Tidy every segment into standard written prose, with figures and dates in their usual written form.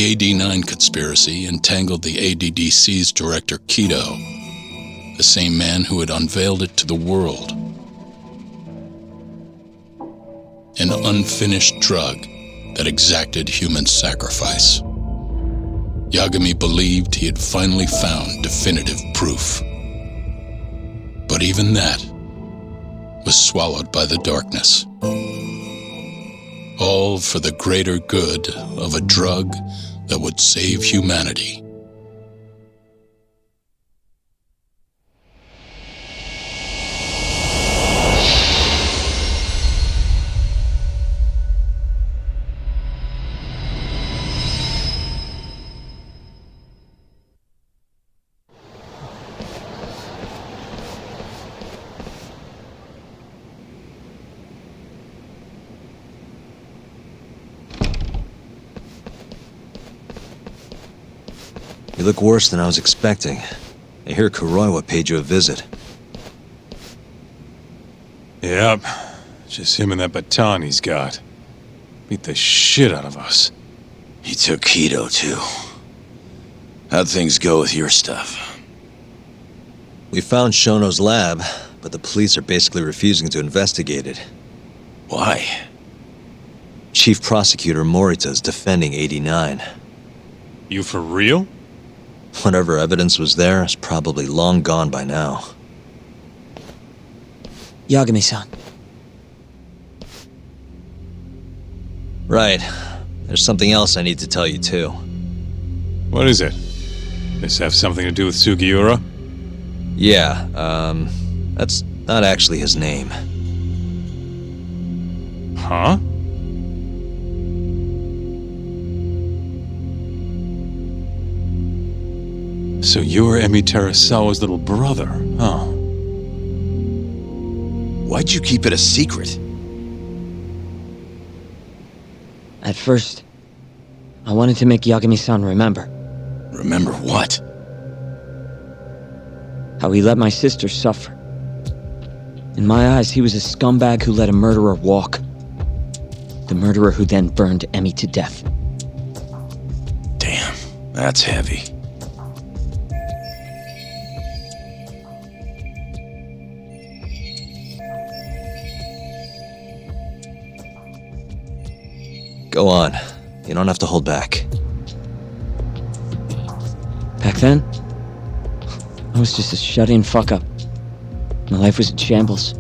The AD9 conspiracy entangled the ADDC's director Kido, the same man who had unveiled it to the world. An unfinished drug that exacted human sacrifice. Yagami believed he had finally found definitive proof. But even that was swallowed by the darkness. All for the greater good of a drug that would save humanity. You look worse than I was expecting. I hear Kuroiwa paid you a visit. Yep. Just him and that baton he's got. Beat the shit out of us. He took Kido, too. How'd things go with your stuff? We found Shono's lab, but the police are basically refusing to investigate it. Why? Chief Prosecutor Morita is defending 89. You for real? Whatever evidence was there is probably long gone by now. Yagami-san. Right. There's something else I need to tell you, too. What is it? This have something to do with Sugiura? Yeah, that's not actually his name. Huh? So you're Emi Terasawa's little brother, huh? Why'd you keep it a secret? At first, I wanted to make Yagami-san remember. Remember what? How he let my sister suffer. In my eyes, he was a scumbag who let a murderer walk. The murderer who then burned Emi to death. Damn, that's heavy. Go on. You don't have to hold back. Back then, I was just a shut-in fuck-up. My life was in shambles.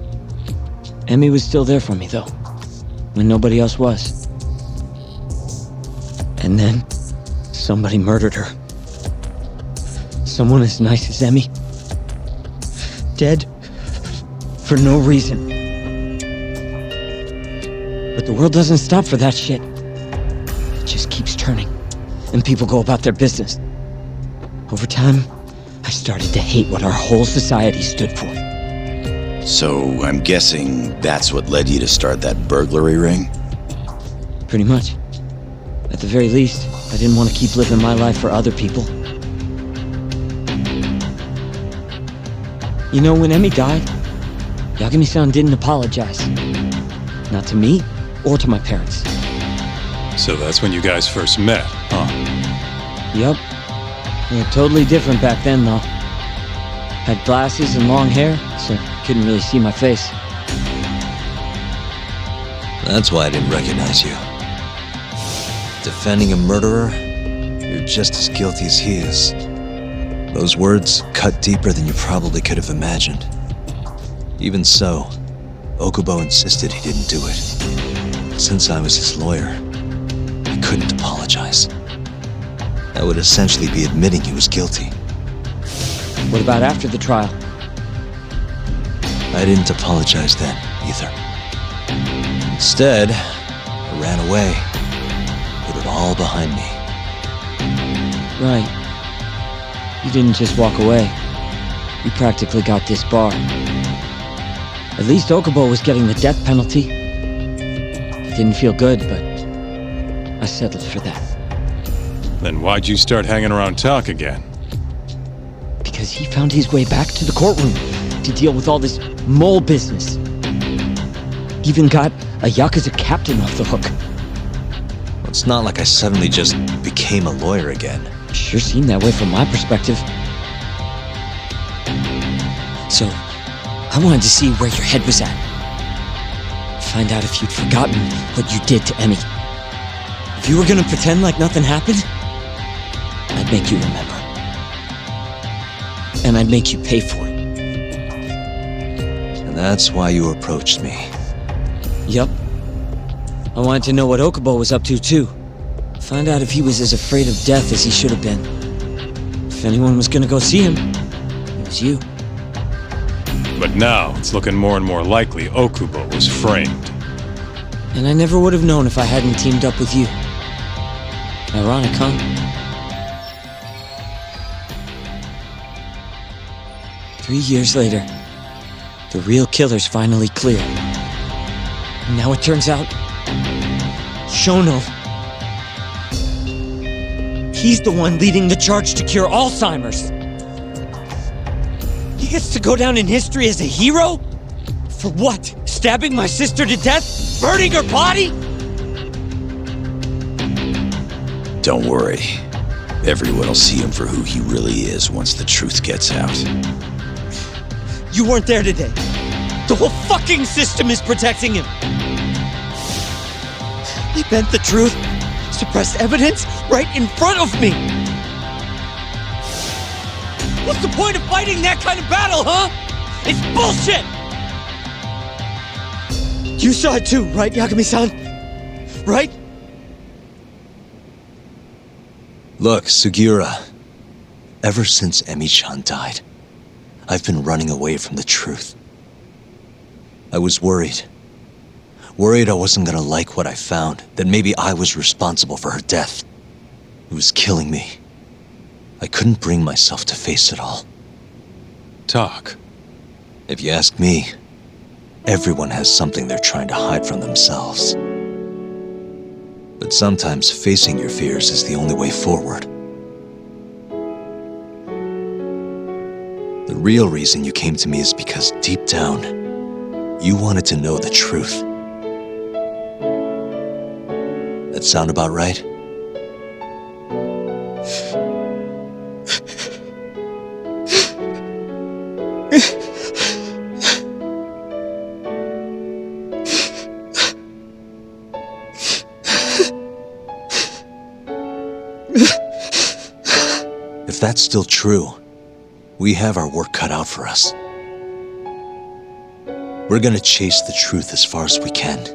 Emi was still there for me, though, when nobody else was. And then, somebody murdered her. Someone as nice as Emi. Dead for no reason. But the world doesn't stop for that shit. It just keeps turning, and people go about their business. Over time, I started to hate what our whole society stood for. So, I'm guessing that's what led you to start that burglary ring? Pretty much. At the very least, I didn't want to keep living my life for other people. You know, when Emi died, Yagami-san didn't apologize. Not to me, or to my parents. So that's when you guys first met, huh? Yup. We were totally different back then, though. Had glasses and long hair, so couldn't really see my face. That's why I didn't recognize you. Defending a murderer, you're just as guilty as he is. Those words cut deeper than you probably could have imagined. Even so, Okubo insisted he didn't do it. Since I was his lawyer, I couldn't apologize. That would essentially be admitting he was guilty. What about after the trial? I didn't apologize then, either. Instead, I ran away, put it all behind me. Right. You didn't just walk away. You practically got disbarred. At least Okubo was getting the death penalty. It didn't feel good, but I settled for that. Then why'd you start hanging around Talk again? Because he found his way back to the courtroom to deal with all this mole business. Even got a Yakuza captain off the hook. It's not like I suddenly just became a lawyer again. Sure seemed that way from my perspective. So, I wanted to see where your head was at. Find out if you'd forgotten what you did to Emmy. If you were gonna pretend like nothing happened, I'd make you remember. And I'd make you pay for it. And that's why you approached me. Yup. I wanted to know what Okubo was up to, too. Find out if he was as afraid of death as he should have been. If anyone was gonna go see him, it was you. But now, it's looking more and more likely Okubo was framed. And I never would have known if I hadn't teamed up with you. Ironic, huh? Three years later, the real killer's finally clear. And now it turns out, Shono, he's the one leading the charge to cure Alzheimer's. He gets to go down in history as a hero? For what? Stabbing my sister to death? Burning her body? Don't worry. Everyone will see him for who he really is once the truth gets out. You weren't there today. The whole fucking system is protecting him. They bent the truth, suppressed evidence right in front of me. What's the point of fighting that kind of battle, huh? It's bullshit! You saw it too, right, Yagami-san? Right? Look, Sugiura. Ever since Emi-chan died, I've been running away from the truth. I was worried. Worried I wasn't gonna like what I found, that maybe I was responsible for her death. It was killing me. I couldn't bring myself to face it all. Talk. If you ask me, everyone has something they're trying to hide from themselves. But sometimes facing your fears is the only way forward. The real reason you came to me is because deep down, you wanted to know the truth. That sound about right? If that's still true, we have our work cut out for us. We're gonna chase the truth as far as we can,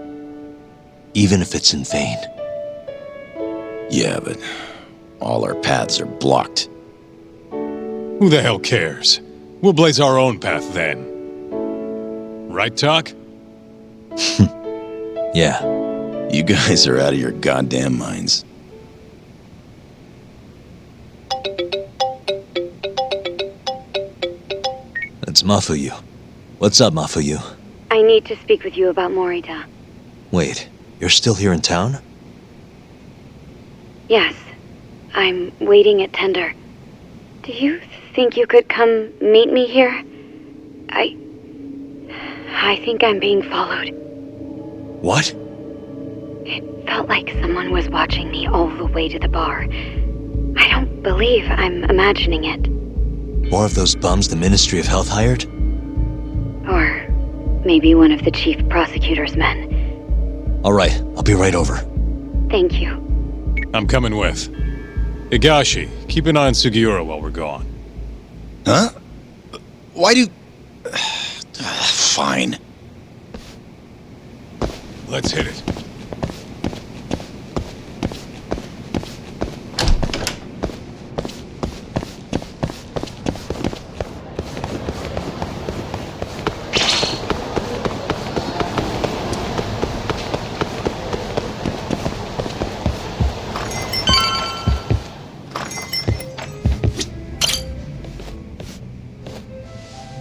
even if it's in vain. Yeah, but all our paths are blocked. Who the hell cares? We'll blaze our own path then. Right, Talk? Yeah. You guys are out of your goddamn minds. It's Mafuyu. What's up, Mafuyu? I need to speak with you about Morita. Wait, you're still here in town? Yes. I'm waiting at Tender. Do you think you could come meet me here? I think I'm being followed. What? It felt like someone was watching me all the way to the bar. I don't believe I'm imagining it. More of those bums the Ministry of Health hired? Or maybe one of the chief prosecutor's men. All right, I'll be right over. Thank you. I'm coming with. Higashi, keep an eye on Sugiura while we're gone. Huh? Why do... Fine. Let's hit it.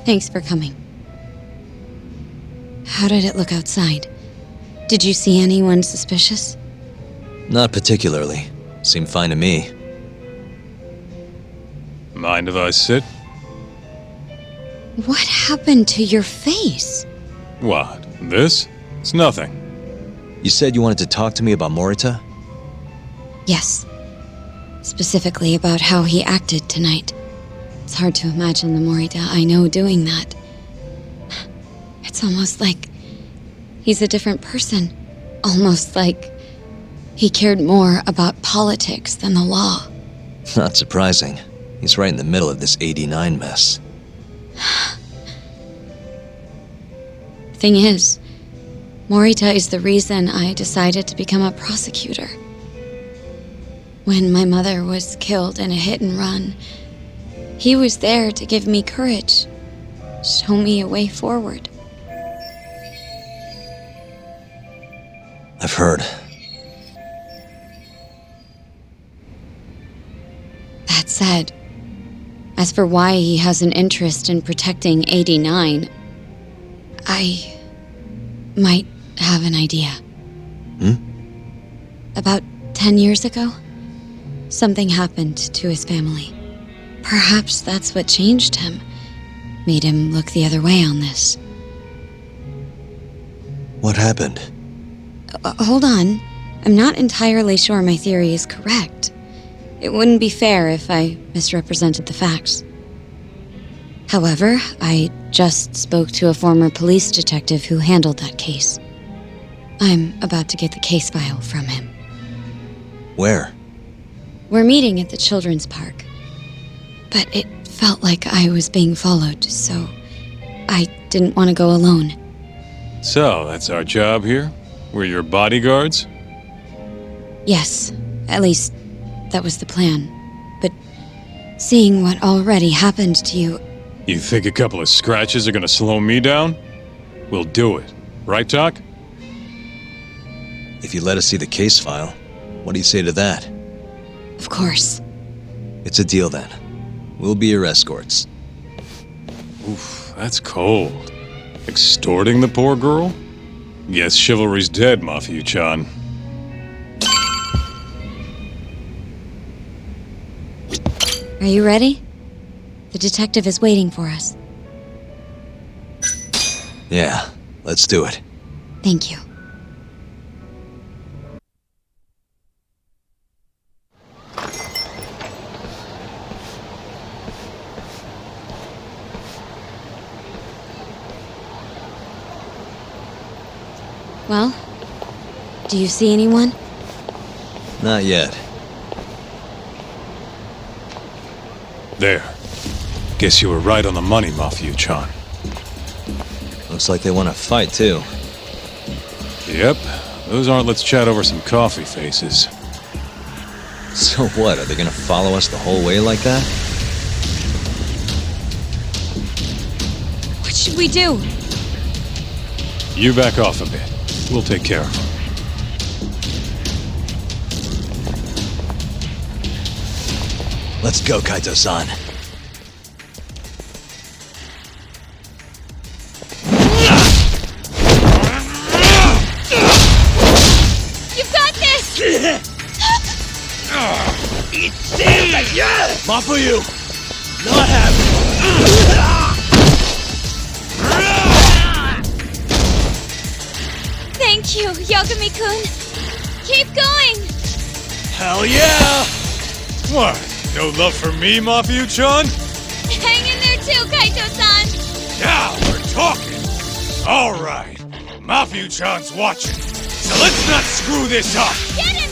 Thanks for coming. How did it look outside? Did you see anyone suspicious? Not particularly. Seemed fine to me. Mind if I sit? What happened to your face? What? This? It's nothing. You said you wanted to talk to me about Morita? Yes. Specifically about how he acted tonight. It's hard to imagine the Morita I know doing that. It's almost like he's a different person. Almost like he cared more about politics than the law. Not surprising. He's right in the middle of this 89 mess. Thing is, Morita is the reason I decided to become a prosecutor. When my mother was killed in a hit and run, he was there to give me courage, show me a way forward. I've heard. That said, as for why he has an interest in protecting 89, I might have an idea. About 10 years ago, something happened to his family. Perhaps that's what changed him, made him look the other way on this. What happened? Hold on. I'm not entirely sure my theory is correct. It wouldn't be fair if I misrepresented the facts. However, I just spoke to a former police detective who handled that case. I'm about to get the case file from him. Where? We're meeting at the children's park. But it felt like I was being followed, so I didn't want to go alone. So, that's our job here? We're your bodyguards? Yes, at least that was the plan. But seeing what already happened to you, You think a couple of scratches are gonna slow me down? We'll do it. Right, Doc? If you let us see the case file, what do you say to that? of course. It's a deal then. We'll be your escorts. Oof, that's cold. Extorting the poor girl? Guess chivalry's dead, Mafia-chan. Are you ready? The detective is waiting for us. Yeah, let's do it. Thank you. Well, do you see anyone? Not yet. There. Guess you were right on the money, Mafia-chan. Looks like they want to fight, too. Yep. Those aren't let's chat over some coffee faces. So what, are they gonna follow us the whole way like that? What should we do? You back off a bit. We'll take care of them. Let's go, Kaito-san. You've got this! Not for you! Not happening! Thank you, Yagami-kun. Keep going! Hell yeah! What? No love for me, Mafia-chan? Hang in there too, Kaito-san! Now we're talking! Alright, Mafia-chan's watching, so let's not screw this up! Get him,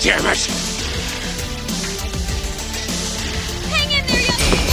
Damn it! Hang in there, Yagami!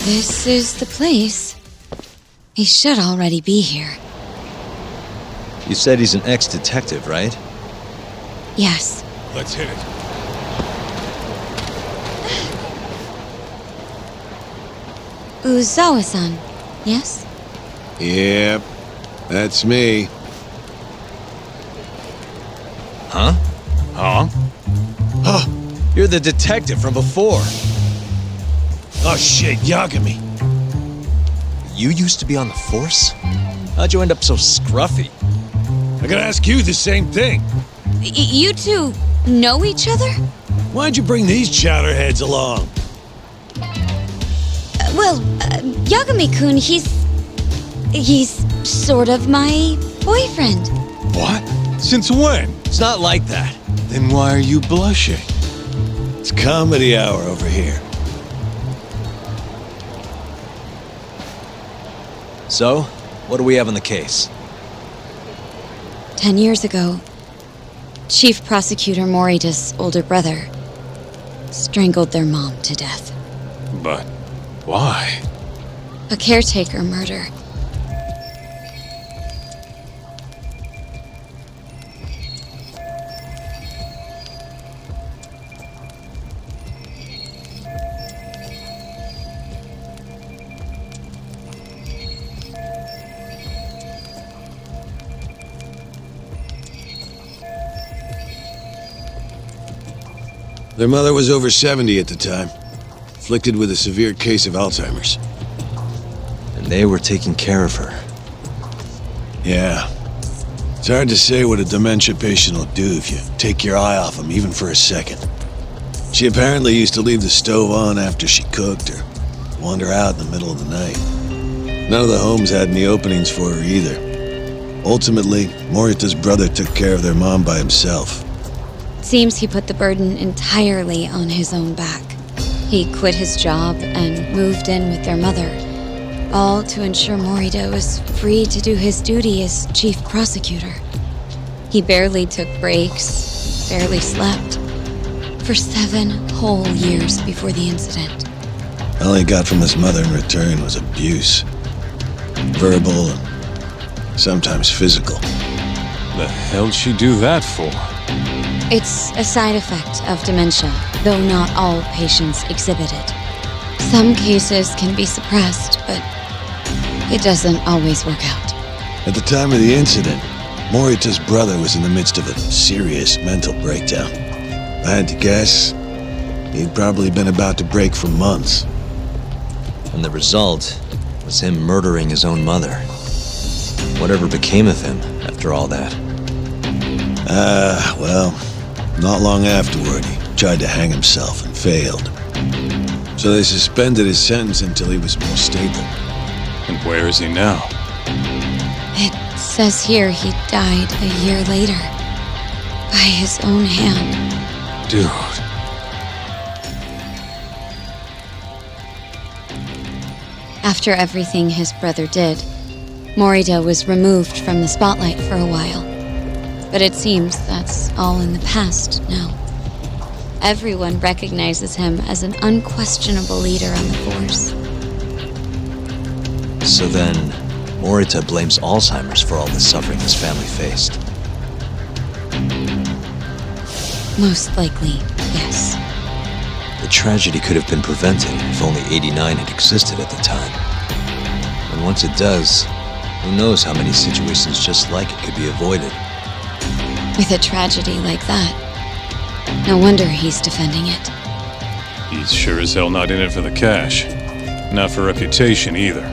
This is the place. He should already be here. You said he's an ex-detective, right? Yes. Let's hit it. Uzawa-san, yes? Yep, that's me. Huh? Huh? Huh? You're the detective from before. Oh shit, Yagami. You used to be on the force? How'd you end up so scruffy? I gotta ask you the same thing. You two know each other? Why'd you bring these chowderheads along? Yagami-kun, he's sort of my boyfriend. What? Since when? It's not like that. Then why are you blushing? It's comedy hour over here. So, what do we have on the case? 10 years ago, Chief Prosecutor Morita's older brother strangled their mom to death. But why? A caretaker murder. Their mother was over 70 at the time, afflicted with a severe case of Alzheimer's. And They were taking care of her. Yeah. It's hard to say what a dementia patient will do if you take your eye off them even for a second. She apparently used to leave the stove on after she cooked or wander out in the middle of the night. None of the homes had any openings for her either. Ultimately, Morita's brother took care of their mom by himself. Seems he put the burden entirely on his own back. He quit his job and moved in with their mother, all to ensure Morita was free to do his duty as chief prosecutor. He barely took breaks, barely slept, for 7 whole years before the incident. All he got from his mother in return was abuse. Verbal and sometimes physical. The hell'd she do that for? It's a side effect of dementia, though not all patients exhibit it. Some cases can be suppressed, but it doesn't always work out. At the time of the incident, Morita's brother was in the midst of a serious mental breakdown. If I had to guess, he'd probably been about to break for months. And the result was him murdering his own mother. Whatever became of him after all that? Well, not long afterward, he tried to hang himself and failed. So they suspended his sentence until he was more stable. And where is he now? It says here he died a year later, by his own hand. Dude. After everything his brother did, Morita was removed from the spotlight for a while. But it seems that's all in the past now. Everyone recognizes him as an unquestionable leader on the force. So then, Morita blames Alzheimer's for all the suffering his family faced. Most likely, yes. The tragedy could have been prevented if only 89 had existed at the time. And once it does, who knows how many situations just like it could be avoided. With a tragedy like that, no wonder he's defending it. He's sure as hell not in it for the cash. Not for reputation either.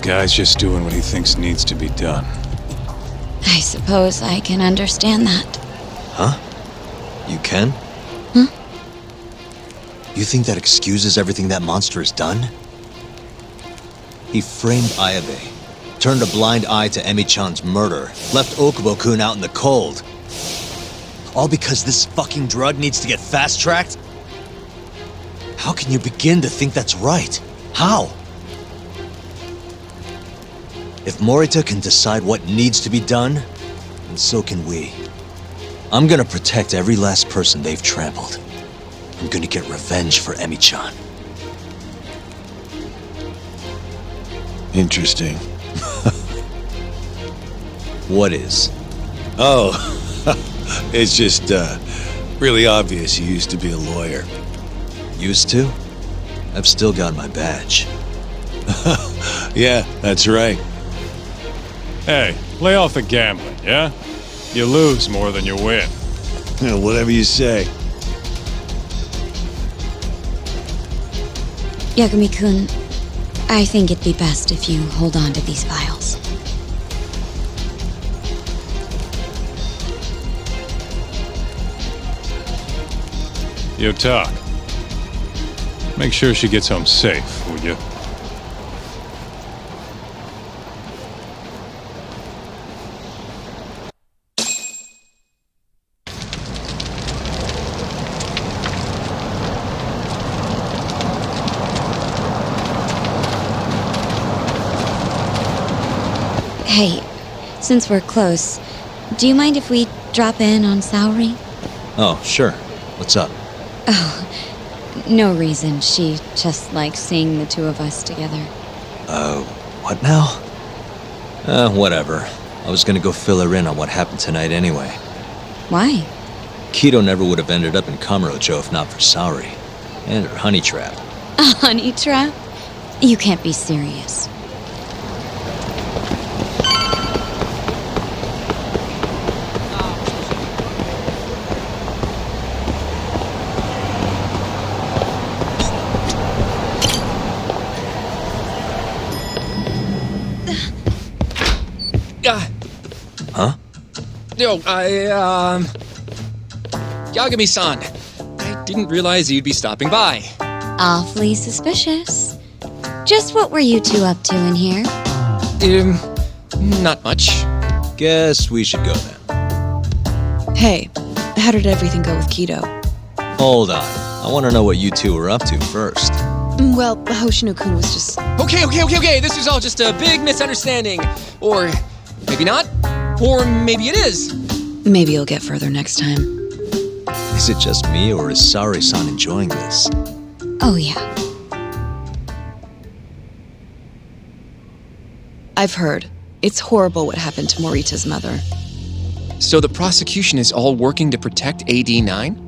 Guy's just doing what he thinks needs to be done. I suppose I can understand that. Huh? You can? Huh? You think that excuses everything that monster has done? He framed Ayabe, turned a blind eye to Emi-chan's murder, left Okubo-kun out in the cold. All because this fucking drug needs to get fast-tracked? How can you begin to think that's right? How? If Morita can decide what needs to be done, then so can we. I'm gonna protect every last person they've trampled. I'm gonna get revenge for Emi-chan. Interesting. What is? Oh, it's just, really obvious you used to be a lawyer. Used to? I've still got my badge. Yeah, that's right. Hey, lay off the gambling, yeah? You lose more than you win. Whatever you say. Yagami-kun, I think it'd be best if you hold on to these files. Yo, Tak. Make sure she gets home safe, will you? Hey, since we're close, do you mind if we drop in on Saori? Oh, sure. What's up? Oh, no reason. She just likes seeing the two of us together. What now? Whatever. I was gonna go fill her in on what happened tonight anyway. Why? Kido never would have ended up in Kamurocho if not for Saori. And her honey trap. A honey trap? You can't be serious. Yagami-san. I didn't realize you'd be stopping by. Awfully suspicious. Just what were you two up to in here? Not much. Guess we should go then. Hey, how did everything go with Keto? Hold on. I want to know what you two were up to first. Well, Hoshino-kun was just... Okay. This is all just a big misunderstanding. Or maybe not. Or maybe it is. Maybe you'll get further next time. Is it just me, or is Sari-san enjoying this? Oh, yeah. I've heard. It's horrible what happened to Morita's mother. So the prosecution is all working to protect AD-9?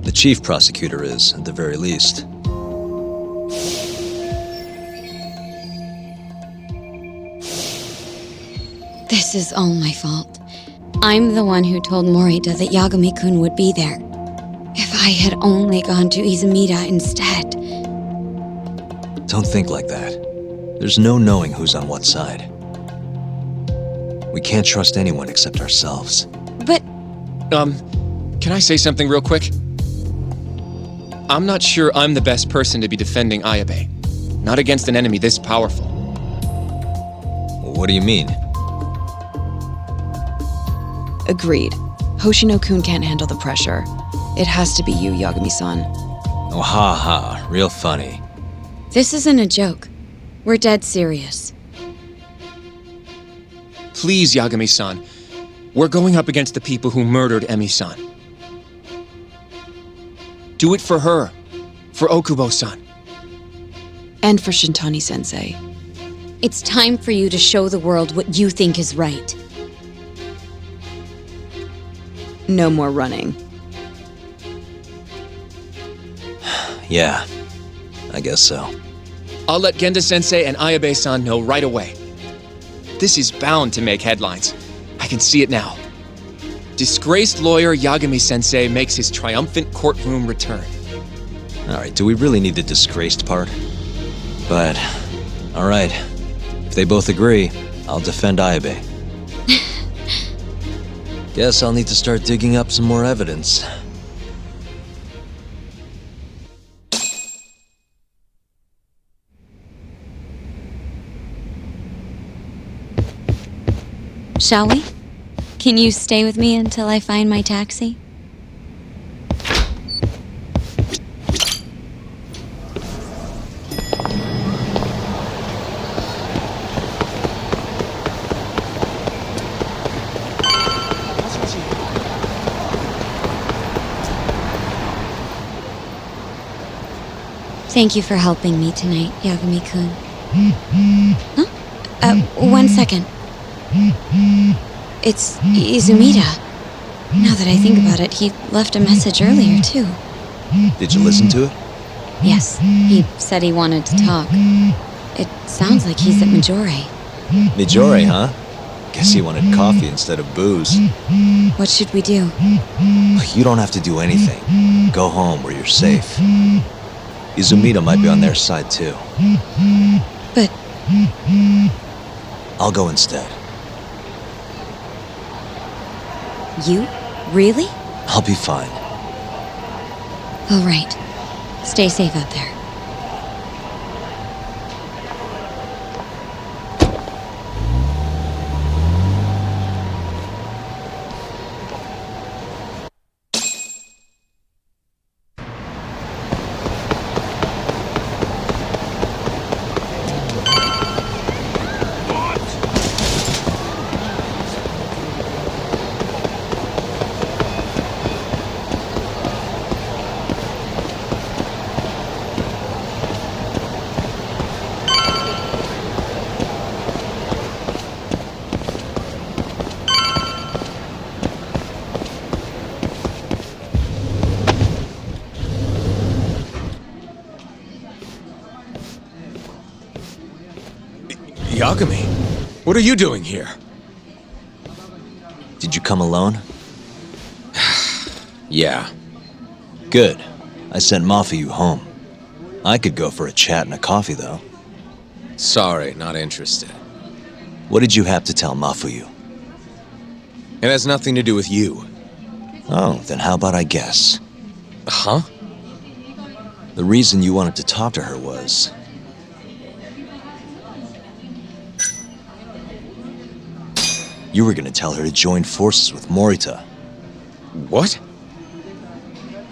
The chief prosecutor is, at the very least. This is all my fault. I'm the one who told Morita that Yagami-kun would be there. If I had only gone to Izumida instead. Don't think like that. There's no knowing who's on what side. We can't trust anyone except ourselves. But... Can I say something real quick? I'm not sure I'm the best person to be defending Ayabe. Not against an enemy this powerful. What do you mean? Agreed. Hoshino-kun can't handle the pressure. It has to be you, Yagami-san. Oh, ha, real funny. this isn't a joke. We're dead serious. Please, Yagami-san. We're going up against the people who murdered Emi-san. Do it for her. For Okubo-san. And for Shintani-sensei. It's time for you to show the world what you think is right. No more running. Yeah, I guess so. I'll let Genda-sensei and Ayabe-san know right away. This is bound to make headlines. I can see it now. Disgraced lawyer Yagami-sensei makes his triumphant courtroom return. Alright, do we really need the disgraced part? But, alright. If they both agree, I'll defend Ayabe. Guess I'll need to start digging up some more evidence. Shall we? Can you stay with me until I find my taxi? Thank you for helping me tonight, Yagami-kun. Huh? 1 second. It's Izumida. Now that I think about it, he left a message earlier, too. Did you listen to it? Yes, he said he wanted to talk. It sounds like he's at Majore. Mijori, huh? Guess he wanted coffee instead of booze. What should we do? You don't have to do anything. Go home where you're safe. Izumida might be on their side, too. But... I'll go instead. You? Really? I'll be fine. All right. Stay safe out there. Yagami, what are you doing here? Did you come alone? Yeah. Good. I sent Mafuyu home. I could go for a chat and a coffee, though. Sorry, not interested. What did you have to tell Mafuyu? It has nothing to do with you. Oh, then how about I guess? Huh? The reason you wanted to talk to her was... you were gonna tell her to join forces with Morita. What?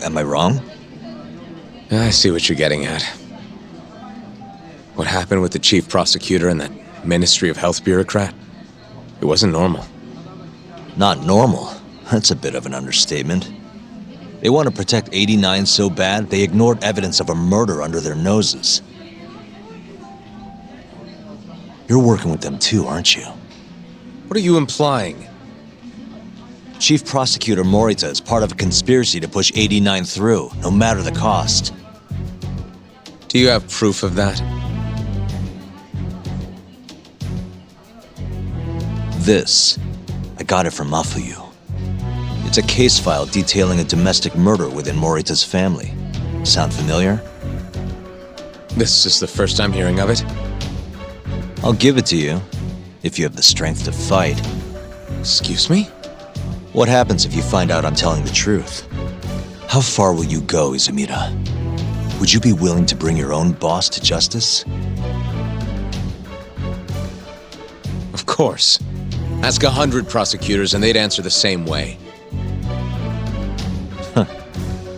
Am I wrong? I see what you're getting at. What happened with the chief prosecutor and that Ministry of Health bureaucrat? It wasn't normal. Not normal. That's a bit of an understatement. They want to protect 89 so bad, they ignored evidence of a murder under their noses. You're working with them too, aren't you? What are you implying? Chief Prosecutor Morita is part of a conspiracy to push 89 through, no matter the cost. Do you have proof of that? This, I got it from Mafuyu. It's a case file detailing a domestic murder within Morita's family. Sound familiar? This is the first I'm hearing of it. I'll give it to you, if you have the strength to fight. Excuse me? What happens if you find out I'm telling the truth? How far will you go, Izumida? Would you be willing to bring your own boss to justice? Of course. Ask 100 prosecutors and they'd answer the same way.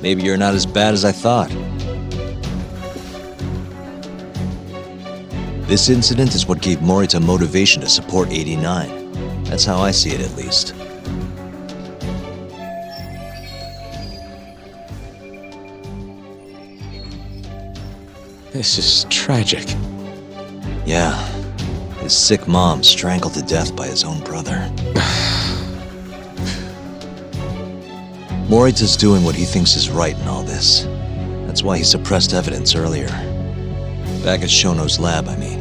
Maybe you're not as bad as I thought. This incident is what gave Morita motivation to support 89. That's how I see it, at least. This is tragic. Yeah. His sick mom strangled to death by his own brother. Morita's doing what he thinks is right in all this. That's why he suppressed evidence earlier. Back at Shono's lab, I mean.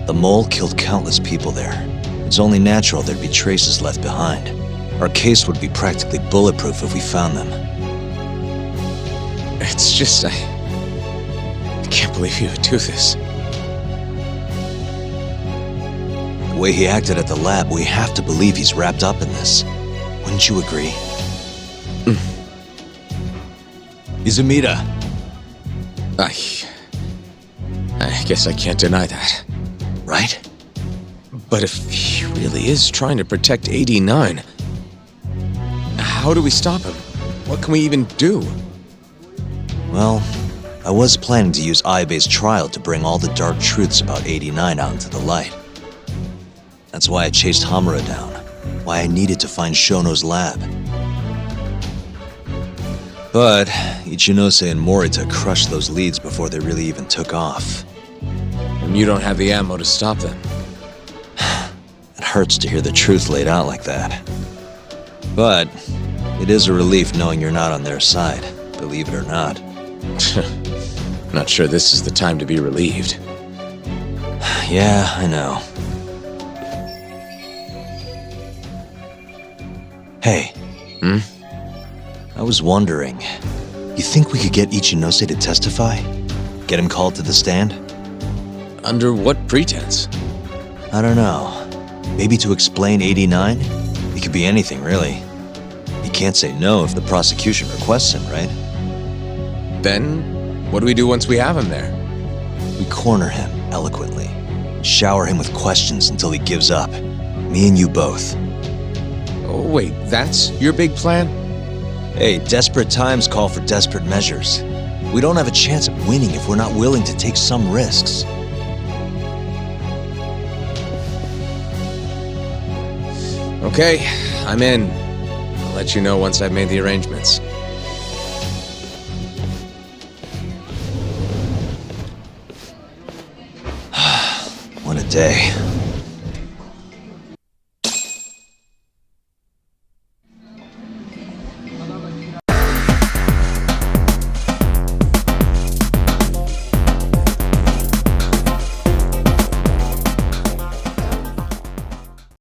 The mole killed countless people there. It's only natural there'd be traces left behind. Our case would be practically bulletproof if we found them. It's just, I can't believe you would do this. The way he acted at the lab, we have to believe he's wrapped up in this. Wouldn't you agree? Izumida. I guess I can't deny that. Right? But if he really is trying to protect 89, how do we stop him? What can we even do? Well, I was planning to use Ayabe's trial to bring all the dark truths about 89 out into the light. That's why I chased Hamura down, why I needed to find Shono's lab. But Ichinose and Morita crushed those leads before they really even took off. And you don't have the ammo to stop them. It hurts to hear the truth laid out like that. But it is a relief knowing you're not on their side, believe it or not. Not sure this is the time to be relieved. Yeah, I know. Hey. I was wondering, you think we could get Ichinose to testify? Get him called to the stand? Under what pretense? I don't know. Maybe to explain 89? It could be anything, really. He can't say no if the prosecution requests him, right? Then, what do we do once we have him there? We corner him eloquently. Shower him with questions until he gives up. Me and you both. Oh, wait, that's your big plan? Hey, desperate times call for desperate measures. We don't have a chance of winning if we're not willing to take some risks. Okay, I'm in. I'll let you know once I've made the arrangements. What a day.